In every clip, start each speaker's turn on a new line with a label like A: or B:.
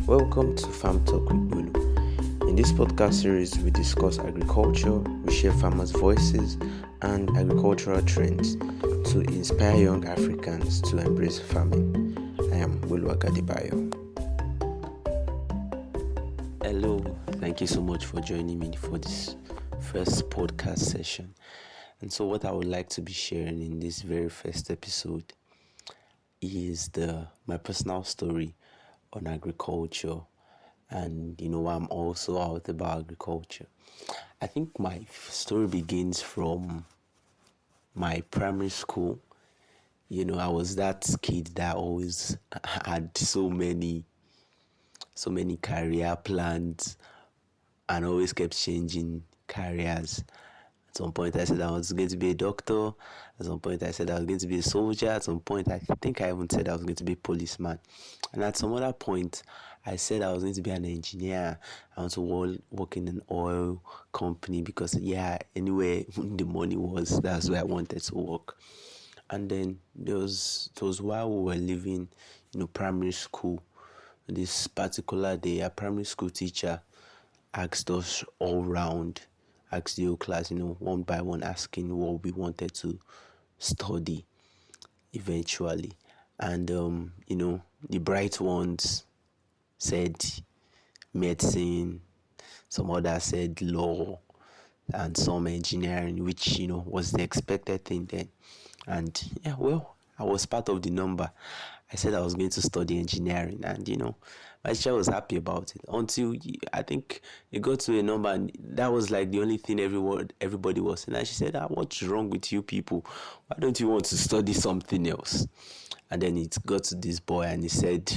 A: Welcome to Farm Talk with Bulu. In this podcast series, we discuss agriculture, we share farmers' voices and agricultural trends to inspire young Africans to embrace farming. I am Bulu Agadibayo. Hello, thank you so much for joining me for this first podcast session. And so, what I would like to be sharing in this very first episode is my personal story on agriculture, and why I'm also out about agriculture. I think my story begins from my primary school. I was that kid that always had so many career plans and always kept changing careers. At some point, I said I was going to be a doctor. At some point, I said I was going to be a soldier. At some point, I think I even said I was going to be a policeman. And at some other point, I said I was going to be an engineer. I want to work in an oil company because, anywhere the money was, that's where I wanted to work. And then it was while we were leaving, primary school. This particular day, a primary school teacher asked us all round, asked the whole class, one by one, asking what we wanted to study eventually. And, the bright ones said medicine, some others said law, and some engineering, which, was the expected thing then. And, I was part of the number. I said I was going to study engineering, and, my teacher was happy about it until I think it got to a number, and that was like the only thing everybody was saying. And she said, what's wrong with you people? Why don't you want to study something else? And then it got to this boy, and he said,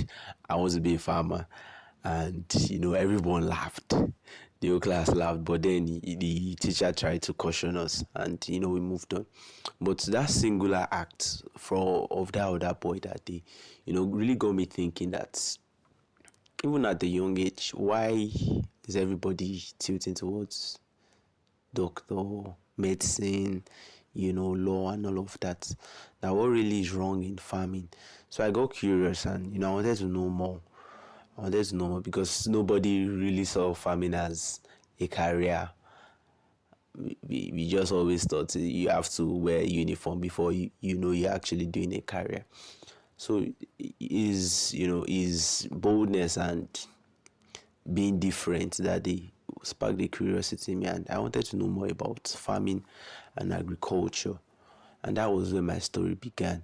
A: I want to be a farmer. And, everyone laughed. The whole class laughed, but then the teacher tried to caution us, and, we moved on. But that singular act of that other boy that day, really got me thinking that even at the young age, why is everybody tilting towards doctor, medicine, law and all of that? Now, what really is wrong in farming? So I got curious, and, I wanted to know more. Because nobody really saw farming as a career. We just always thought you have to wear a uniform before you're actually doing a career. So is boldness and being different that they sparked the curiosity in me, and I wanted to know more about farming and agriculture. And that was where my story began.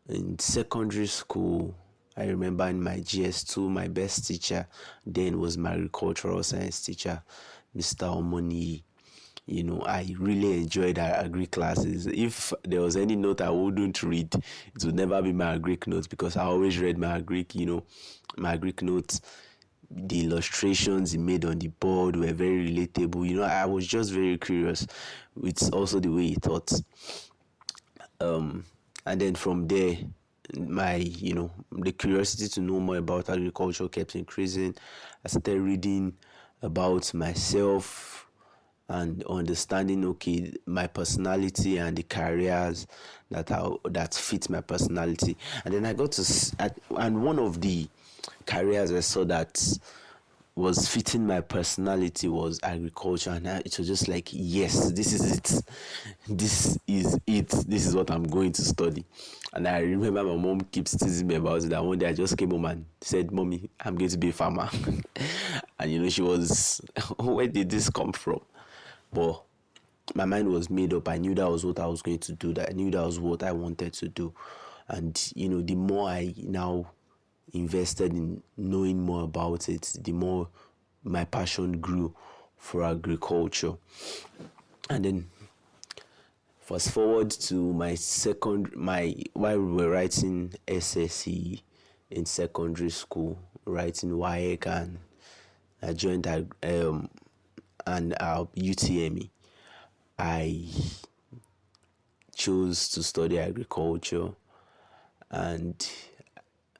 A: In secondary school, I remember in my GS2, my best teacher then was my agricultural science teacher, Mr. Omoni. I really enjoyed our agri classes. If there was any note I wouldn't read, it would never be my agri notes, because I always read my agri notes. The illustrations he made on the board were very relatable. I was just very curious with also the way he thought. And then from there, the curiosity to know more about agriculture kept increasing. I started reading about myself and understanding, my personality and the careers that fit my personality. And then I got to, and one of the careers I saw that was fitting my personality was agriculture, and it was just like, yes, this is it. This is what I'm going to study. And I remember my mom keeps teasing me about it, that one day I just came home and said, Mommy, I'm going to be a farmer. And she was, where did this come from? But my mind was made up. I knew that was what I was going to do. That I knew that was what I wanted to do. And, the more I now invested in knowing more about it, the more my passion grew for agriculture. And then fast forward to while we were writing SSE in secondary school, writing WAEC, and I joined our UTME. I chose to study agriculture, and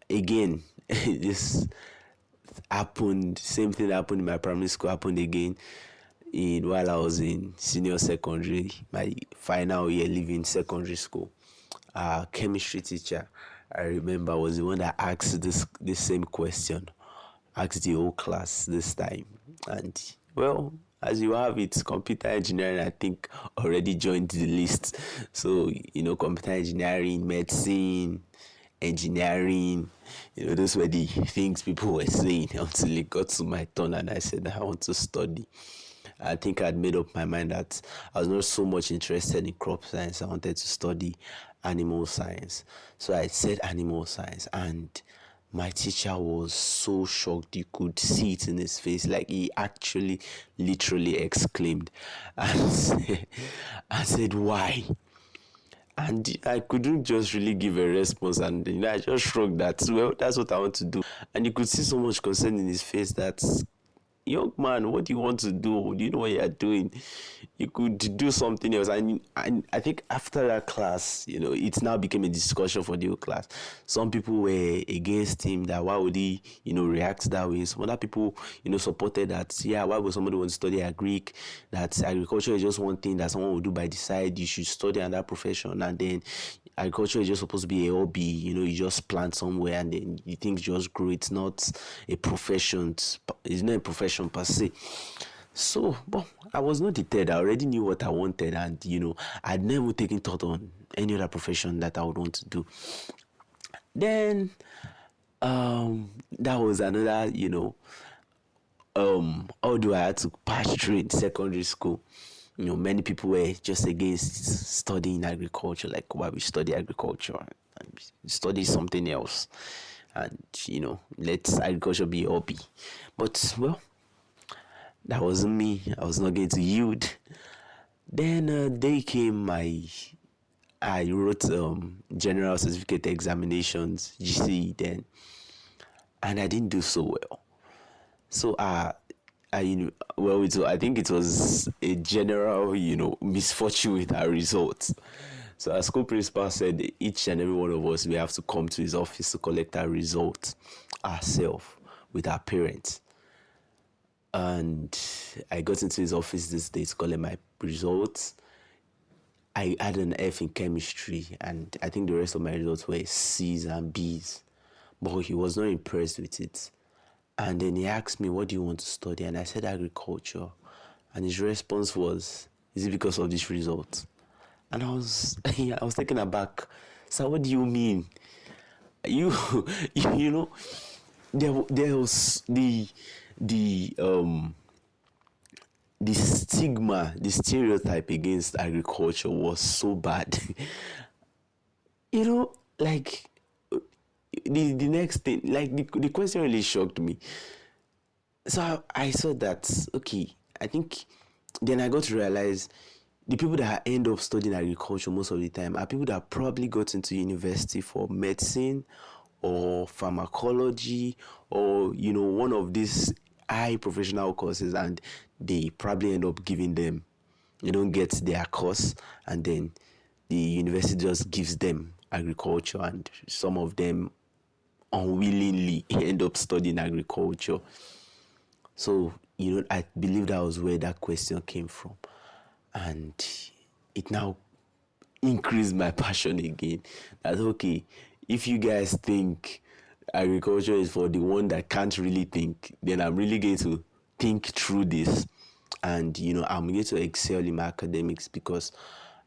A: again, this happened. Same thing happened in my primary school. Happened again while I was in senior secondary, my final year leaving secondary school. Our chemistry teacher, I remember, was the one that asked this same question. ask the whole class this time. And well, as you have it, computer engineering, I think, already joined the list. So, computer engineering, medicine, engineering, those were the things people were saying until it got to my turn and I said I want to study. I think I'd made up my mind that I was not so much interested in crop science. I wanted to study animal science. So I said animal science, and my teacher was so shocked. You could see it in his face. Like, he actually literally exclaimed and I said, why? And I couldn't just really give a response, and I just shrugged that, well, that's what I want to do. And you could see so much concern in his face that, young man, what do you want to do? Do you know what you are doing? You could do something else. And I think after that class, it now became a discussion for the whole class. Some people were against him, that why would he, react that way. Some other people, supported that, why would somebody want to study Greek? That agriculture is just one thing that someone will do by the side. You should study another profession, and then agriculture is just supposed to be a hobby. You just plant somewhere and then you think just grow. It's not a profession. It's not a profession per se. So, but I was not deterred. I already knew what I wanted, and I'd never taken thought on any other profession that I would want to do. Then, that was another, although I had to pass through in secondary school. Many people were just against studying agriculture, like, why we study agriculture and study something else, and let agriculture be a hobby. But well, that wasn't me. I was not going to yield. Then day came, I wrote general certificate examinations, GCE then, and I didn't do so well. So I think it was a general, misfortune with our results. So our school principal said each and every one of us, we have to come to his office to collect our results ourselves with our parents. And I got into his office this day to collect my results. I had an F in chemistry, and I think the rest of my results were C's and B's. But he was not impressed with it. And then he asked me, what do you want to study? And I said agriculture. And his response was, is it because of this result? And I was taken aback. So what do you mean? There was the stigma, the stereotype against agriculture was so bad. Like, the next thing, like, the question really shocked me. So I saw that, okay, I think then I got to realize the people that end up studying agriculture most of the time are people that probably got into university for medicine or pharmacology or, one of these high professional courses, and they probably end up giving them, they don't get their course, and then the university just gives them agriculture, and some of them unwillingly end up studying agriculture. So, I believe that was where that question came from. And it now increased my passion again. That, okay, if you guys think agriculture is for the one that can't really think, then I'm really going to think through this. And, I'm going to excel in my academics, because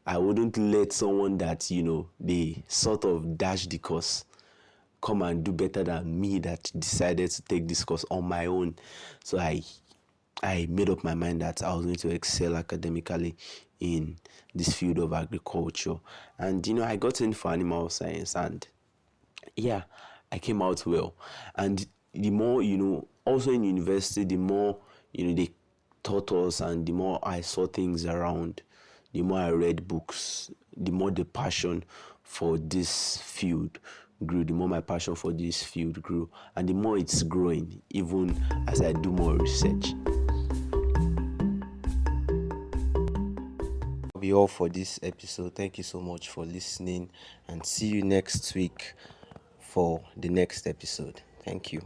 A: I wouldn't let someone that, they sort of dash the course come and do better than me that decided to take this course on my own. So I made up my mind that I was going to excel academically in this field of agriculture. And, I got in for animal science, and I came out well. And the more, also in university, the more, they taught us, and the more I saw things around, the more I read books, the more the passion for this field grew, the more my passion for this field grew, and the more it's growing, even as I do more research. That'll be all for this episode. Thank you so much for listening, and see you next week for the next episode. Thank you.